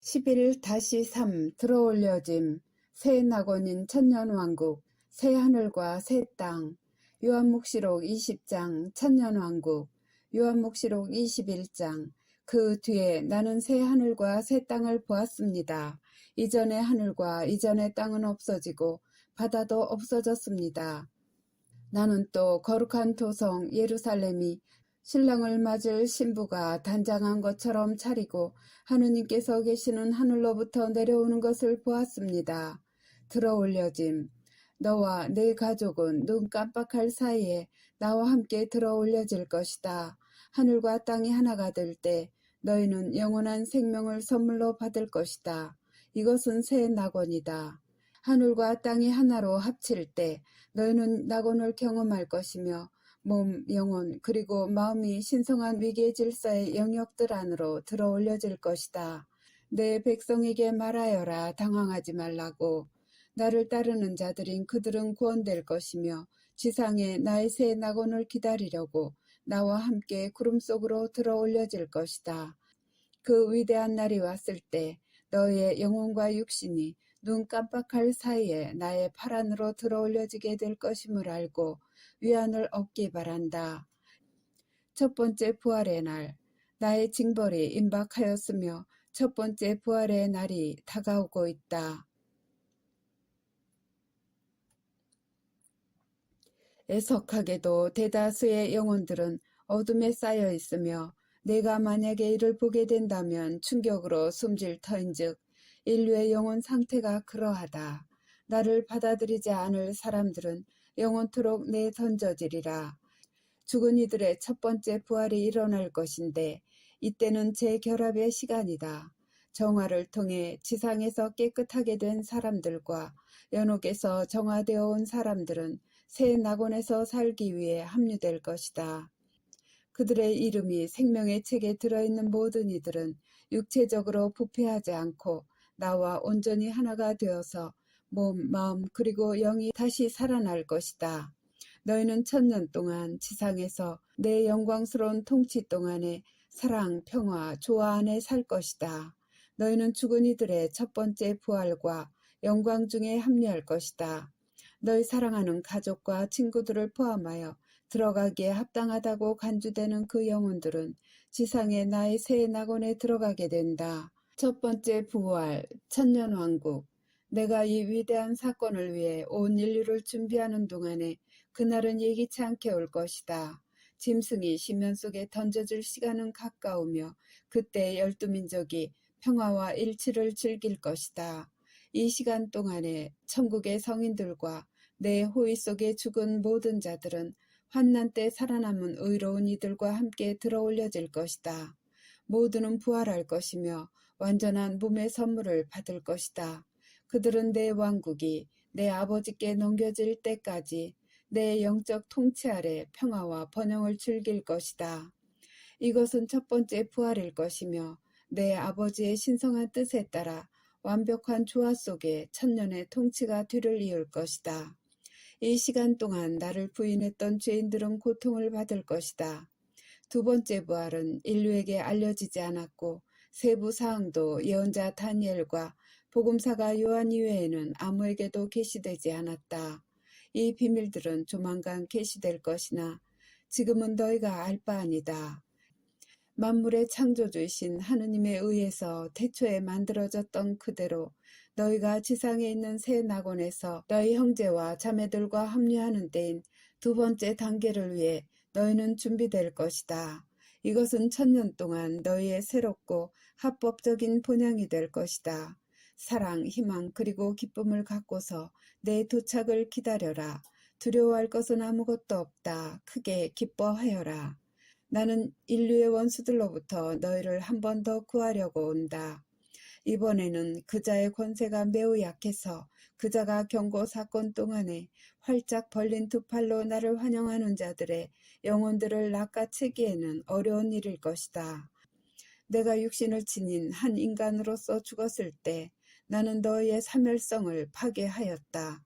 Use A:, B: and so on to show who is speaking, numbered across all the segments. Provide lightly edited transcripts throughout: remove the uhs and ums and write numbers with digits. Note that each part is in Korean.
A: 11-3 들어올려짐 새 낙원인 천년왕국 새 하늘과 새 땅 요한묵시록 20장 천년왕국 요한묵시록 21장 그 뒤에 나는 새 하늘과 새 땅을 보았습니다. 이전의 하늘과 이전의 땅은 없어지고 바다도 없어졌습니다. 나는 또 거룩한 도성 예루살렘이 신랑을 맞을 신부가 단장한 것처럼 차리고 하느님께서 계시는 하늘로부터 내려오는 것을 보았습니다. 들어올려짐 너와 네 가족은 눈 깜빡할 사이에 나와 함께 들어올려질 것이다. 하늘과 땅이 하나가 될 때 너희는 영원한 생명을 선물로 받을 것이다. 이것은 새 낙원이다. 하늘과 땅이 하나로 합칠 때 너희는 낙원을 경험할 것이며 몸, 영혼, 그리고 마음이 신성한 위계 질서의 영역들 안으로 들어올려질 것이다. 내 백성에게 말하여라. 당황하지 말라고. 나를 따르는 자들인 그들은 구원될 것이며 지상에 나의 새 낙원을 기다리려고 나와 함께 구름 속으로 들어올려질 것이다. 그 위대한 날이 왔을 때 너의 영혼과 육신이 눈 깜빡할 사이에 나의 팔 안으로 들어올려지게 될 것임을 알고 위안을 얻기 바란다. 첫 번째 부활의 날, 나의 징벌이 임박하였으며 첫 번째 부활의 날이 다가오고 있다. 애석하게도 대다수의 영혼들은 어둠에 쌓여 있으며 내가 만약에 이를 보게 된다면 충격으로 숨질 터인즉 인류의 영혼 상태가 그러하다. 나를 받아들이지 않을 사람들은 영원토록 내던져지리라. 죽은 이들의 첫 번째 부활이 일어날 것인데 이때는 재결합의 시간이다. 정화를 통해 지상에서 깨끗하게 된 사람들과 연옥에서 정화되어 온 사람들은 새 낙원에서 살기 위해 합류될 것이다. 그들의 이름이 생명의 책에 들어있는 모든 이들은 육체적으로 부패하지 않고 나와 온전히 하나가 되어서 몸, 마음 그리고 영이 다시 살아날 것이다. 너희는 천년 동안 지상에서 내 영광스러운 통치 동안에 사랑, 평화, 조화 안에 살 것이다. 너희는 죽은 이들의 첫 번째 부활과 영광 중에 합류할 것이다. 너희 사랑하는 가족과 친구들을 포함하여 들어가기에 합당하다고 간주되는 그 영혼들은 지상의 나의 새 낙원에 들어가게 된다. 첫 번째 부활, 천년왕국. 내가 이 위대한 사건을 위해 온 인류를 준비하는 동안에 그날은 예기치 않게 올 것이다. 짐승이 심연 속에 던져질 시간은 가까우며 그때 12민족이 평화와 일치를 즐길 것이다. 이 시간 동안에 천국의 성인들과 내 호의 속에 죽은 모든 자들은 환난 때 살아남은 의로운 이들과 함께 들어올려질 것이다. 모두는 부활할 것이며 완전한 몸의 선물을 받을 것이다. 그들은 내 왕국이 내 아버지께 넘겨질 때까지 내 영적 통치 아래 평화와 번영을 즐길 것이다. 이것은 첫 번째 부활일 것이며 내 아버지의 신성한 뜻에 따라 완벽한 조화 속에 천년의 통치가 뒤를 이을 것이다. 이 시간 동안 나를 부인했던 죄인들은 고통을 받을 것이다. 두 번째 부활은 인류에게 알려지지 않았고 세부 사항도 예언자 다니엘과 복음사가 요한 이외에는 아무에게도 계시되지 않았다. 이 비밀들은 조만간 계시될 것이나 지금은 너희가 알 바 아니다. 만물의 창조주이신 하느님에 의해서 태초에 만들어졌던 그대로 너희가 지상에 있는 새 낙원에서 너희 형제와 자매들과 합류하는 때인 두 번째 단계를 위해 너희는 준비될 것이다. 이것은 천년 동안 너희의 새롭고 합법적인 본향이 될 것이다. 사랑, 희망 그리고 기쁨을 갖고서 내 도착을 기다려라. 두려워할 것은 아무것도 없다. 크게 기뻐하여라. 나는 인류의 원수들로부터 너희를 한 번 더 구하려고 온다. 이번에는 그자의 권세가 매우 약해서 그자가 경고 사건 동안에 활짝 벌린 두 팔로 나를 환영하는 자들의 영혼들을 낚아채기에는 어려운 일일 것이다. 내가 육신을 지닌 한 인간으로서 죽었을 때 나는 너희의 사멸성을 파괴하였다.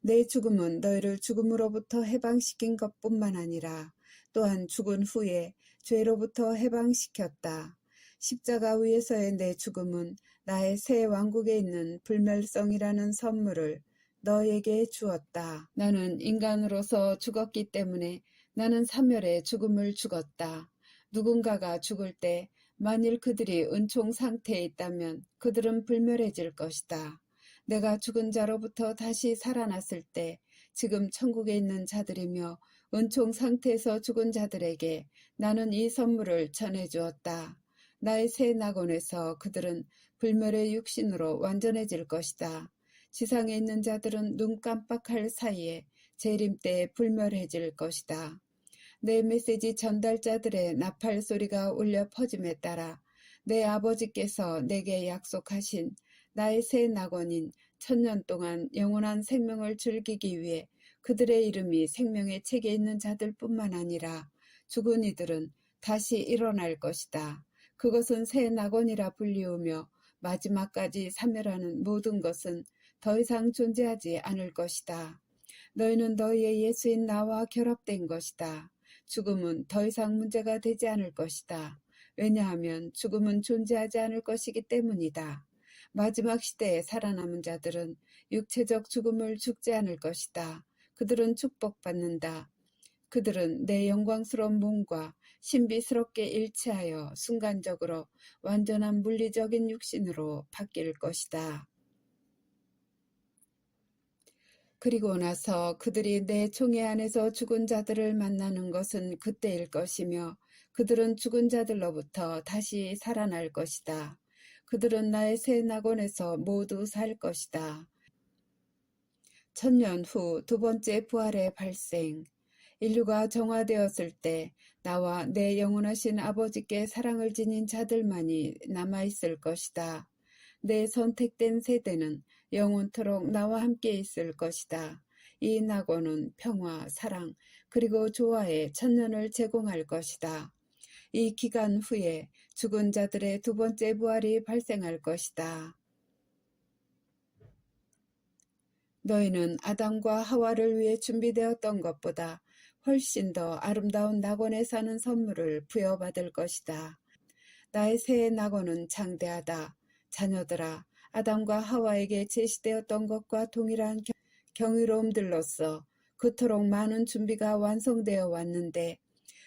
A: 내 죽음은 너희를 죽음으로부터 해방시킨 것뿐만 아니라 또한 죽은 후에 죄로부터 해방시켰다. 십자가 위에서의 내 죽음은 나의 새 왕국에 있는 불멸성이라는 선물을 너에게 주었다. 나는 인간으로서 죽었기 때문에 나는 사멸의 죽음을 죽었다. 누군가가 죽을 때 만일 그들이 은총 상태에 있다면 그들은 불멸해질 것이다. 내가 죽은 자로부터 다시 살아났을 때 지금 천국에 있는 자들이며 은총 상태에서 죽은 자들에게 나는 이 선물을 전해주었다. 나의 새 낙원에서 그들은 불멸의 육신으로 완전해질 것이다. 지상에 있는 자들은 눈 깜빡할 사이에 재림 때에 불멸해질 것이다. 내 메시지 전달자들의 나팔 소리가 울려 퍼짐에 따라 내 아버지께서 내게 약속하신 나의 새 낙원인 천년 동안 영원한 생명을 즐기기 위해 그들의 이름이 생명의 책에 있는 자들뿐만 아니라 죽은 이들은 다시 일어날 것이다. 그것은 새 낙원이라 불리우며 마지막까지 사멸하는 모든 것은 더 이상 존재하지 않을 것이다. 너희는 너희의 예수인 나와 결합된 것이다. 죽음은 더 이상 문제가 되지 않을 것이다. 왜냐하면 죽음은 존재하지 않을 것이기 때문이다. 마지막 시대에 살아남은 자들은 육체적 죽음을 죽지 않을 것이다. 그들은 축복받는다. 그들은 내 영광스러운 몸과 신비스럽게 일치하여 순간적으로 완전한 물리적인 육신으로 바뀔 것이다. 그리고 나서 그들이 내 총회 안에서 죽은 자들을 만나는 것은 그때일 것이며 그들은 죽은 자들로부터 다시 살아날 것이다. 그들은 나의 새 낙원에서 모두 살 것이다. 천년 후 두 번째 부활의 발생. 인류가 정화되었을 때 나와 내 영원하신 아버지께 사랑을 지닌 자들만이 남아있을 것이다. 내 선택된 세대는 영원토록 나와 함께 있을 것이다. 이 낙원은 평화, 사랑, 그리고 조화의 천년을 제공할 것이다. 이 기간 후에 죽은 자들의 두 번째 부활이 발생할 것이다. 너희는 아담과 하와를 위해 준비되었던 것보다 훨씬 더 아름다운 낙원에 사는 선물을 부여받을 것이다. 나의 새 낙원은 장대하다. 자녀들아, 아담과 하와에게 제시되었던 것과 동일한 경이로움들로서 그토록 많은 준비가 완성되어 왔는데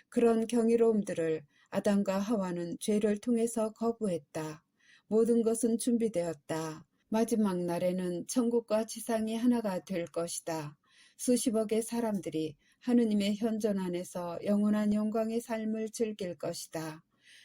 A: 그런 경이로움들을 아담과 하와는 죄를 통해서 거부했다. 모든 것은 준비되었다. 마지막 날에는 천국과 지상이 하나가 될 것이다. 수십억의 사람들이 하느님의 현존 안에서 영원한 영광의 삶을 즐길 것이다.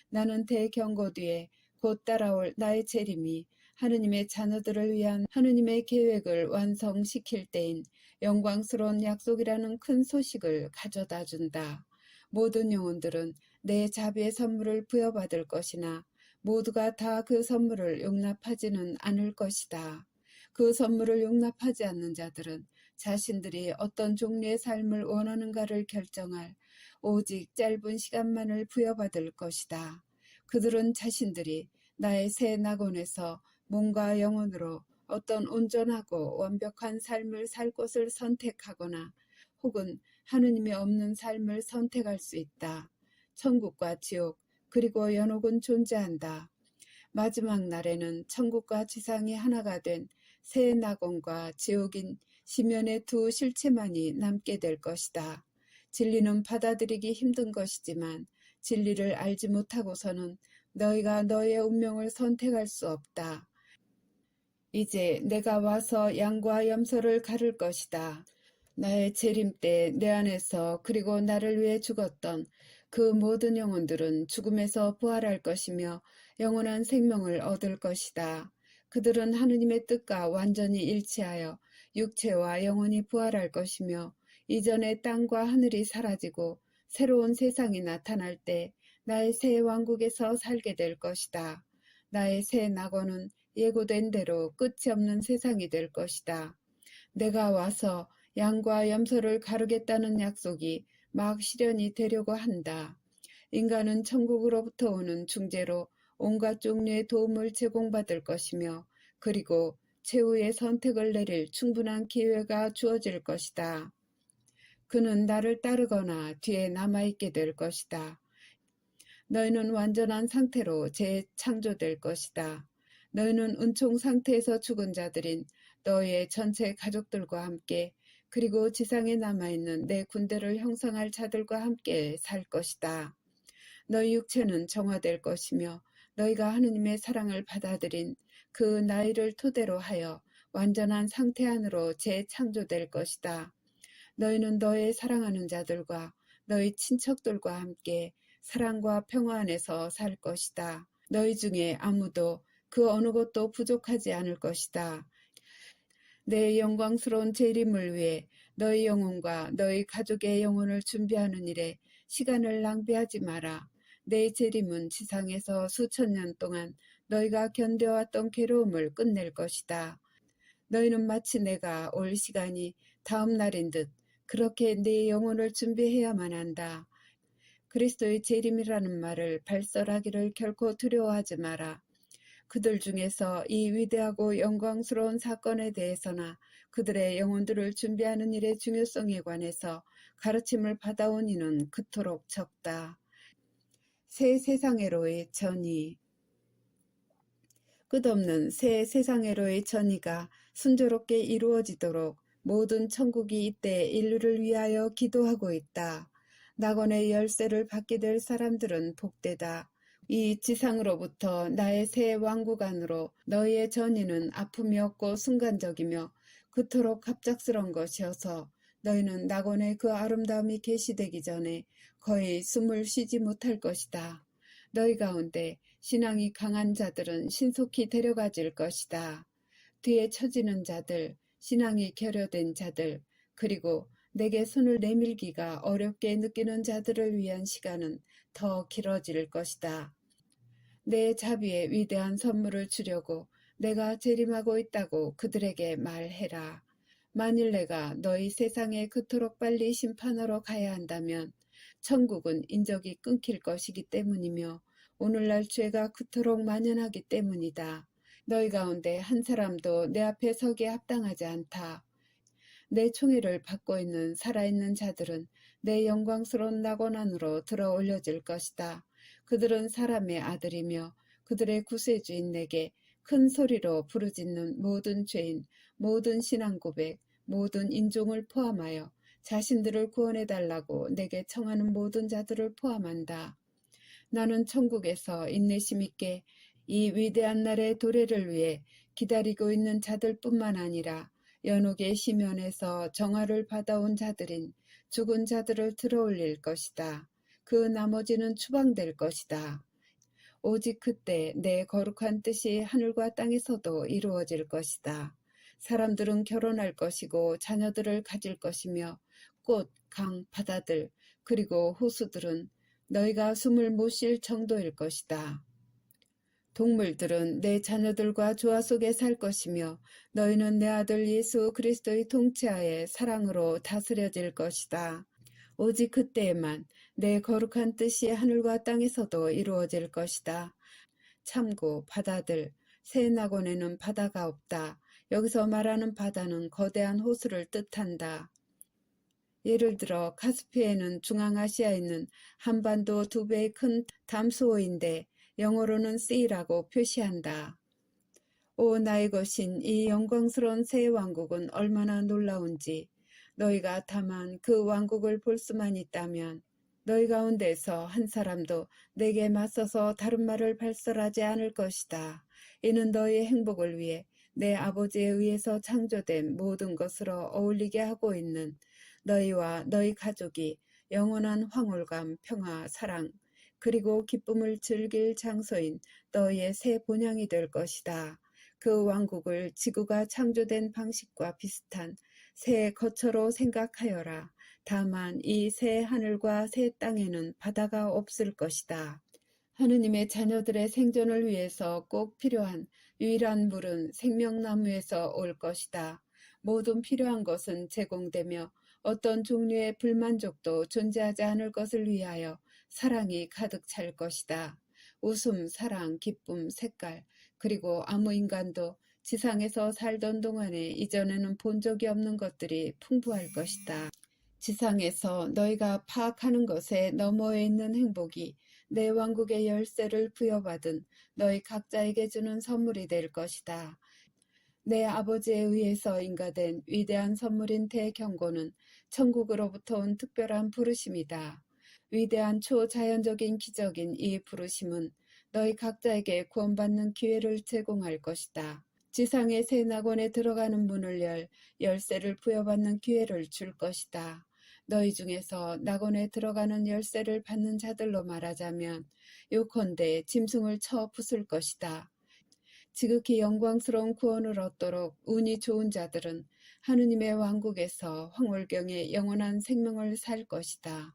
A: 나는 대경고 뒤에 곧 따라올 나의 재림이 하느님의 자녀들을 위한 하느님의 계획을 완성시킬 때인 영광스러운 약속이라는 큰 소식을 가져다 준다. 모든 영혼들은 내 자비의 선물을 부여받을 것이나 모두가 다 그 선물을 용납하지는 않을 것이다. 그 선물을 용납하지 않는 자들은 자신들이 어떤 종류의 삶을 원하는가를 결정할 오직 짧은 시간만을 부여받을 것이다. 그들은 자신들이 나의 새 낙원에서 몸과 영혼으로 어떤 온전하고 완벽한 삶을 살 것을 선택하거나 혹은 하느님이 없는 삶을 선택할 수 있다. 천국과 지옥 그리고 연옥은 존재한다. 마지막 날에는 천국과 지상이 하나가 된 새 낙원과 지옥인 시면의 두 실체만이 남게 될 것이다. 진리는 받아들이기 힘든 것이지만 진리를 알지 못하고서는 너희가 너의 운명을 선택할 수 없다. 이제 내가 와서 양과 염소를 가를 것이다. 나의 재림 때 내 안에서 그리고 나를 위해 죽었던 그 모든 영혼들은 죽음에서 부활할 것이며 영원한 생명을 얻을 것이다. 그들은 하느님의 뜻과 완전히 일치하여 육체와 영혼이 부활할 것이며 이전의 땅과 하늘이 사라지고 새로운 세상이 나타날 때 나의 새 왕국에서 살게 될 것이다. 나의 새 낙원은 예고된 대로 끝이 없는 세상이 될 것이다. 내가 와서 양과 염소를 가르겠다는 약속이 막 실현이 되려고 한다. 인간은 천국으로부터 오는 중재로 온갖 종류의 도움을 제공받을 것이며 그리고 최후의 선택을 내릴 충분한 기회가 주어질 것이다. 그는 나를 따르거나 뒤에 남아있게 될 것이다. 너희는 완전한 상태로 재창조될 것이다. 너희는 은총 상태에서 죽은 자들인 너희의 전체 가족들과 함께 그리고 지상에 남아있는 내 군대를 형성할 자들과 함께 살 것이다. 너희 육체는 정화될 것이며 너희가 하느님의 사랑을 받아들인 그 나이를 토대로 하여 완전한 상태 안으로 재창조될 것이다. 너희는 너의 사랑하는 자들과 너희 친척들과 함께 사랑과 평화 안에서 살 것이다. 너희 중에 아무도 그 어느 것도 부족하지 않을 것이다. 내 영광스러운 재림을 위해 너희 영혼과 너희 가족의 영혼을 준비하는 일에 시간을 낭비하지 마라. 내 재림은 지상에서 수천 년 동안 너희가 견뎌왔던 괴로움을 끝낼 것이다. 너희는 마치 내가 올 시간이 다음 날인 듯 그렇게 네 영혼을 준비해야만 한다. 그리스도의 재림이라는 말을 발설하기를 결코 두려워하지 마라. 그들 중에서 이 위대하고 영광스러운 사건에 대해서나 그들의 영혼들을 준비하는 일의 중요성에 관해서 가르침을 받아온 이는 그토록 적다. 새 세상에로의 전이 끝없는 새 세상에로의 전이가 순조롭게 이루어지도록 모든 천국이 이때 인류를 위하여 기도하고 있다. 낙원의 열쇠를 받게 될 사람들은 복되다. 이 지상으로부터 나의 새 왕국 안으로 너희의 전이는 아픔이 없고 순간적이며 그토록 갑작스런 것이어서 너희는 낙원의 그 아름다움이 계시되기 전에 거의 숨을 쉬지 못할 것이다. 너희 가운데 신앙이 강한 자들은 신속히 데려가질 것이다. 뒤에 처지는 자들, 신앙이 결여된 자들, 그리고 내게 손을 내밀기가 어렵게 느끼는 자들을 위한 시간은 더 길어질 것이다. 내 자비의 위대한 선물을 주려고 내가 재림하고 있다고 그들에게 말해라. 만일 내가 너희 세상에 그토록 빨리 심판하러 가야 한다면 천국은 인적이 끊길 것이기 때문이며 오늘날 죄가 그토록 만연하기 때문이다. 너희 가운데 한 사람도 내 앞에 서기에 합당하지 않다. 내 총애를 받고 있는 살아있는 자들은 내 영광스러운 낙원 안으로 들어 올려질 것이다. 그들은 사람의 아들이며 그들의 구세주인 내게 큰 소리로 부르짖는 모든 죄인, 모든 신앙 고백, 모든 인종을 포함하여 자신들을 구원해달라고 내게 청하는 모든 자들을 포함한다. 나는 천국에서 인내심 있게 이 위대한 날의 도래를 위해 기다리고 있는 자들뿐만 아니라 연옥의 심연에서 정화를 받아온 자들인 죽은 자들을 들어올릴 것이다. 그 나머지는 추방될 것이다. 오직 그때 내 거룩한 뜻이 하늘과 땅에서도 이루어질 것이다. 사람들은 결혼할 것이고 자녀들을 가질 것이며 꽃, 강, 바다들 그리고 호수들은 너희가 숨을 못 쉴 정도일 것이다. 동물들은 내 자녀들과 조화 속에 살 것이며 너희는 내 아들 예수 그리스도의 통치하에 사랑으로 다스려질 것이다. 오직 그때에만 내 거룩한 뜻이 하늘과 땅에서도 이루어질 것이다. 참고 바다들, 새 낙원에는 바다가 없다. 여기서 말하는 바다는 거대한 호수를 뜻한다. 예를 들어 카스피해는 중앙아시아에 있는 한반도 2배의 큰 담수호인데 영어로는 C라고 표시한다. 오 나의 것인 이 영광스러운 새 왕국은 얼마나 놀라운지 너희가 다만 그 왕국을 볼 수만 있다면 너희 가운데서 한 사람도 내게 맞서서 다른 말을 발설하지 않을 것이다. 이는 너희의 행복을 위해 내 아버지에 의해서 창조된 모든 것으로 어울리게 하고 있는 너희와 너희 가족이 영원한 황홀감, 평화, 사랑, 그리고 기쁨을 즐길 장소인 너희의 새 본향이 될 것이다. 그 왕국을 지구가 창조된 방식과 비슷한 새 거처로 생각하여라. 다만 이 새 하늘과 새 땅에는 바다가 없을 것이다. 하느님의 자녀들의 생존을 위해서 꼭 필요한 유일한 물은 생명나무에서 올 것이다. 모든 필요한 것은 제공되며 어떤 종류의 불만족도 존재하지 않을 것을 위하여 사랑이 가득 찰 것이다. 웃음, 사랑, 기쁨, 색깔, 그리고 아무 인간도 지상에서 살던 동안에 이전에는 본 적이 없는 것들이 풍부할 것이다. 지상에서 너희가 파악하는 것에 너머에 있는 행복이 내 왕국의 열쇠를 부여받은 너희 각자에게 주는 선물이 될 것이다. 내 아버지에 의해서 인가된 위대한 선물인 대경고는 천국으로부터 온 특별한 부르심이다. 위대한 초자연적인 기적인 이 부르심은 너희 각자에게 구원받는 기회를 제공할 것이다. 지상의 새 낙원에 들어가는 문을 열 열쇠를 부여받는 기회를 줄 것이다. 너희 중에서 낙원에 들어가는 열쇠를 받는 자들로 말하자면 요컨대 짐승을 쳐 부술 것이다. 지극히 영광스러운 구원을 얻도록 운이 좋은 자들은 하느님의 왕국에서 황홀경의 영원한 생명을 살 것이다.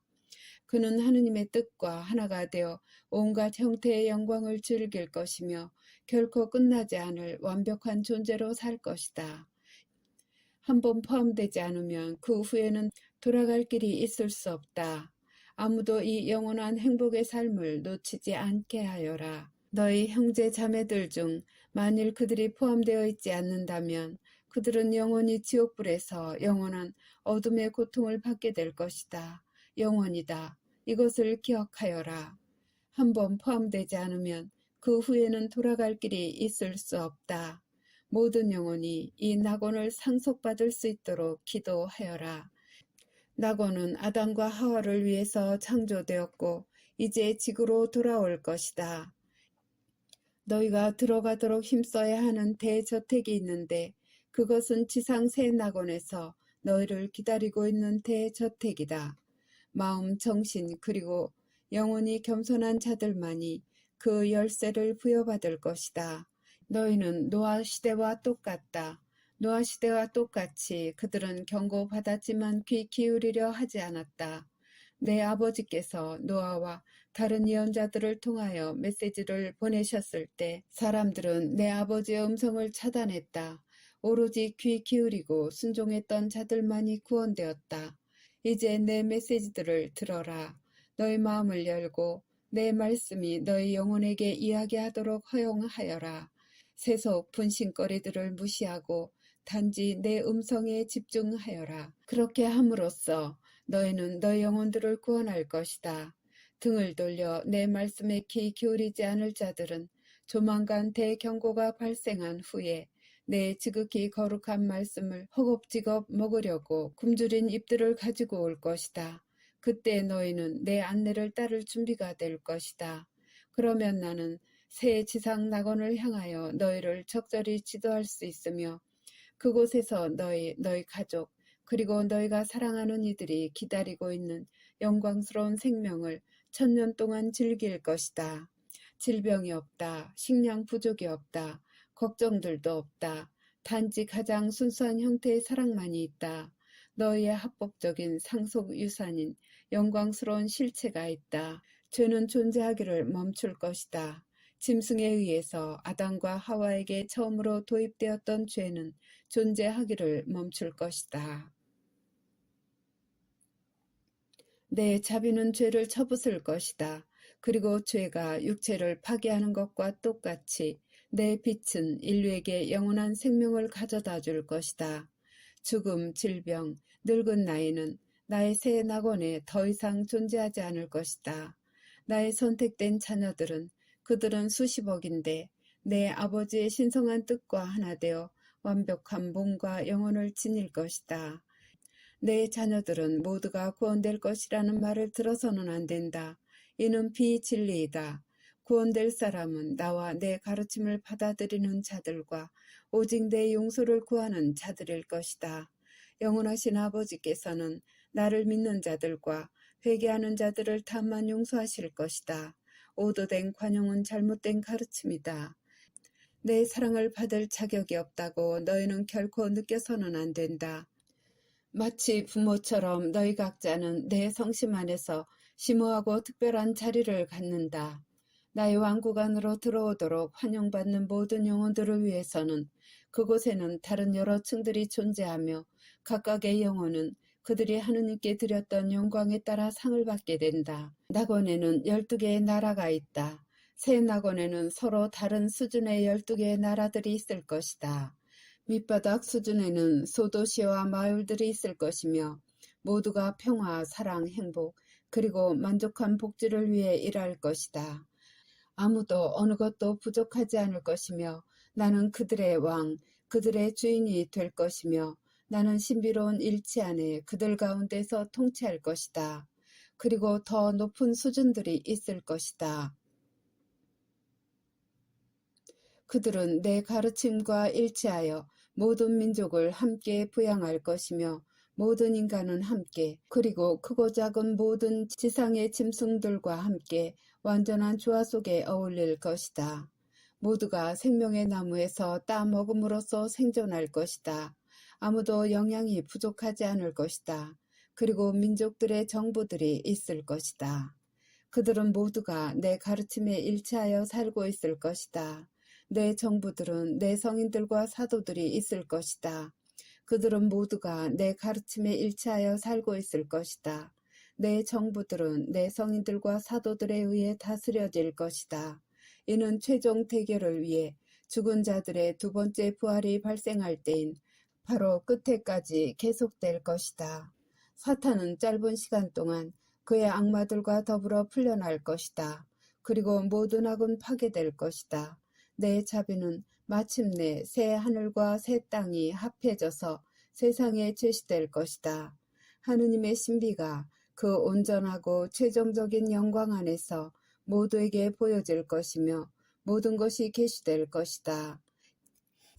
A: 그는 하느님의 뜻과 하나가 되어 온갖 형태의 영광을 즐길 것이며 결코 끝나지 않을 완벽한 존재로 살 것이다. 한번 포함되지 않으면 그 후에는 돌아갈 길이 있을 수 없다. 아무도 이 영원한 행복의 삶을 놓치지 않게 하여라. 너희 형제 자매들 중 만일 그들이 포함되어 있지 않는다면 그들은 영원히 지옥불에서 영원한 어둠의 고통을 받게 될 것이다. 영원이다. 이것을 기억하여라. 한번 포함되지 않으면 그 후에는 돌아갈 길이 있을 수 없다. 모든 영혼이 이 낙원을 상속받을 수 있도록 기도하여라. 낙원은 아담과 하와를 위해서 창조되었고 이제 지구로 돌아올 것이다. 너희가 들어가도록 힘써야 하는 대저택이 있는데 그것은 지상 새 낙원에서 너희를 기다리고 있는 대저택이다. 마음, 정신 그리고 영혼이 겸손한 자들만이 그 열쇠를 부여받을 것이다. 너희는 노아 시대와 똑같다. 노아 시대와 똑같이 그들은 경고받았지만 귀 기울이려 하지 않았다. 내 아버지께서 노아와 다른 예언자들을 통하여 메시지를 보내셨을 때 사람들은 내 아버지의 음성을 차단했다. 오로지 귀 기울이고 순종했던 자들만이 구원되었다. 이제 내 메시지들을 들어라. 너희 마음을 열고 내 말씀이 너희 영혼에게 이야기하도록 허용하여라. 세속 분신거리들을 무시하고 단지 내 음성에 집중하여라. 그렇게 함으로써 너희는 너희 영혼들을 구원할 것이다. 등을 돌려 내 말씀에 귀 기울이지 않을 자들은 조만간 대경고가 발생한 후에 내 지극히 거룩한 말씀을 허겁지겁 먹으려고 굶주린 입들을 가지고 올 것이다. 그때 너희는 내 안내를 따를 준비가 될 것이다. 그러면 나는 새 지상 낙원을 향하여 너희를 적절히 지도할 수 있으며 그곳에서 너희 가족, 그리고 너희가 사랑하는 이들이 기다리고 있는 영광스러운 생명을 1000년 동안 즐길 것이다. 질병이 없다. 식량 부족이 없다. 걱정들도 없다. 단지 가장 순수한 형태의 사랑만이 있다. 너희의 합법적인 상속 유산인 영광스러운 실체가 있다. 죄는 존재하기를 멈출 것이다. 짐승에 의해서 아담과 하와에게 처음으로 도입되었던 죄는 존재하기를 멈출 것이다. 내 자비는 죄를 쳐부술 것이다. 그리고 죄가 육체를 파괴하는 것과 똑같이 내 빛은 인류에게 영원한 생명을 가져다 줄 것이다. 죽음, 질병, 늙은 나이는 나의 새 낙원에 더 이상 존재하지 않을 것이다. 나의 선택된 자녀들은 그들은 수십억인데 내 아버지의 신성한 뜻과 하나 되어 완벽한 몸과 영혼을 지닐 것이다. 내 자녀들은 모두가 구원될 것이라는 말을 들어서는 안 된다. 이는 비진리이다. 구원될 사람은 나와 내 가르침을 받아들이는 자들과 오직 내 용서를 구하는 자들일 것이다. 영원하신 아버지께서는 나를 믿는 자들과 회개하는 자들을 다만 용서하실 것이다. 오도된 관용은 잘못된 가르침이다. 내 사랑을 받을 자격이 없다고 너희는 결코 느껴서는 안 된다. 마치 부모처럼 너희 각자는 내 성심 안에서 심오하고 특별한 자리를 갖는다. 나의 왕국 안으로 들어오도록 환영받는 모든 영혼들을 위해서는 그곳에는 다른 여러 층들이 존재하며 각각의 영혼은 그들이 하느님께 드렸던 영광에 따라 상을 받게 된다. 낙원에는 12개의 나라가 있다. 새 낙원에는 서로 다른 수준의 12개의 나라들이 있을 것이다. 밑바닥 수준에는 소도시와 마을들이 있을 것이며 모두가 평화, 사랑, 행복, 그리고 만족한 복지를 위해 일할 것이다. 아무도 어느 것도 부족하지 않을 것이며 나는 그들의 왕, 그들의 주인이 될 것이며 나는 신비로운 일치 안에 그들 가운데서 통치할 것이다. 그리고 더 높은 수준들이 있을 것이다. 그들은 내 가르침과 일치하여 모든 민족을 함께 부양할 것이며 모든 인간은 함께 그리고 크고 작은 모든 지상의 짐승들과 함께 완전한 조화 속에 어울릴 것이다. 모두가 생명의 나무에서 따 먹음으로써 생존할 것이다. 아무도 영양이 부족하지 않을 것이다. 그리고 민족들의 정부들이 있을 것이다. 그들은 모두가 내 가르침에 일치하여 살고 있을 것이다. 내 정부들은 내 성인들과 사도들이 있을 것이다. 그들은 모두가 내 가르침에 일치하여 살고 있을 것이다. 내 정부들은 내 성인들과 사도들에 의해 다스려질 것이다. 이는 최종 대결을 위해 죽은 자들의 두 번째 부활이 발생할 때인 바로 끝에까지 계속될 것이다. 사탄은 짧은 시간 동안 그의 악마들과 더불어 풀려날 것이다. 그리고 모든 악은 파괴될 것이다. 내 자비는 마침내 새 하늘과 새 땅이 합해져서 세상에 제시될 것이다. 하느님의 신비가 그 온전하고 최종적인 영광 안에서 모두에게 보여질 것이며 모든 것이 계시될 것이다.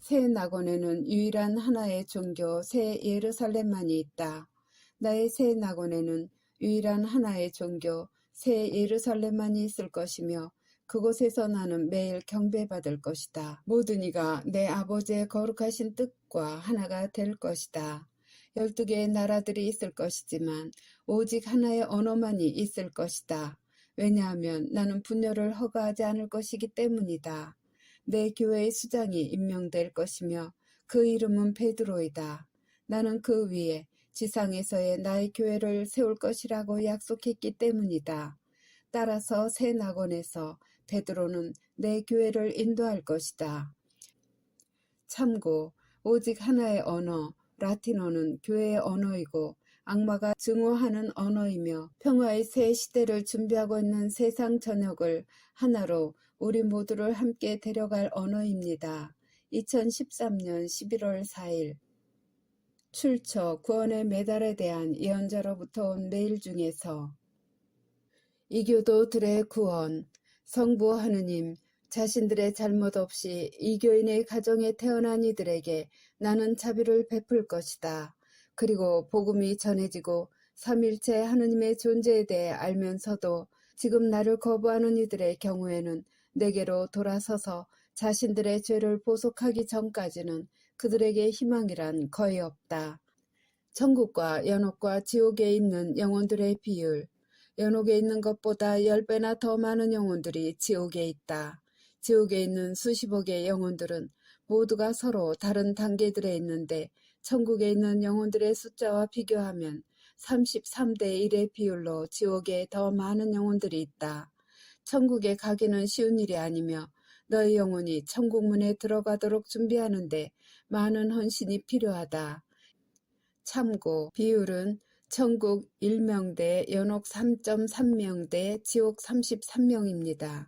A: 새 낙원에는 유일한 하나의 종교 새 예루살렘만이 있다. 나의 새 낙원에는 유일한 하나의 종교 새 예루살렘만이 있을 것이며 그곳에서 나는 매일 경배받을 것이다. 모든 이가 내 아버지의 거룩하신 뜻과 하나가 될 것이다. 12개의 나라들이 있을 것이지만 오직 하나의 언어만이 있을 것이다. 왜냐하면 나는 분열을 허가하지 않을 것이기 때문이다. 내 교회의 수장이 임명될 것이며 그 이름은 베드로이다. 나는 그 위에 지상에서의 나의 교회를 세울 것이라고 약속했기 때문이다. 따라서 새 낙원에서 베드로는 내 교회를 인도할 것이다. 참고 오직 하나의 언어 라틴어는 교회의 언어이고 악마가 증오하는 언어이며 평화의 새 시대를 준비하고 있는 세상 전역을 하나로 우리 모두를 함께 데려갈 언어입니다. 2013년 11월 4일 출처 구원의 메달에 대한 예언자로부터 온 메일 중에서 이교도들의 구원 성부 하느님 자신들의 잘못 없이 이교인의 가정에 태어난 이들에게 나는 자비를 베풀 것이다. 그리고 복음이 전해지고 삼일체 하느님의 존재에 대해 알면서도 지금 나를 거부하는 이들의 경우에는 내게로 돌아서서 자신들의 죄를 보속하기 전까지는 그들에게 희망이란 거의 없다. 천국과 연옥과 지옥에 있는 영혼들의 비율 연옥에 있는 것보다 10배나 더 많은 영혼들이 지옥에 있다. 지옥에 있는 수십억의 영혼들은 모두가 서로 다른 단계들에 있는데 천국에 있는 영혼들의 숫자와 비교하면 33대 1의 비율로 지옥에 더 많은 영혼들이 있다. 천국에 가기는 쉬운 일이 아니며 너희 영혼이 천국 문에 들어가도록 준비하는데 많은 헌신이 필요하다. 참고 비율은 천국 1명대 연옥 3.3명대 지옥 33명입니다.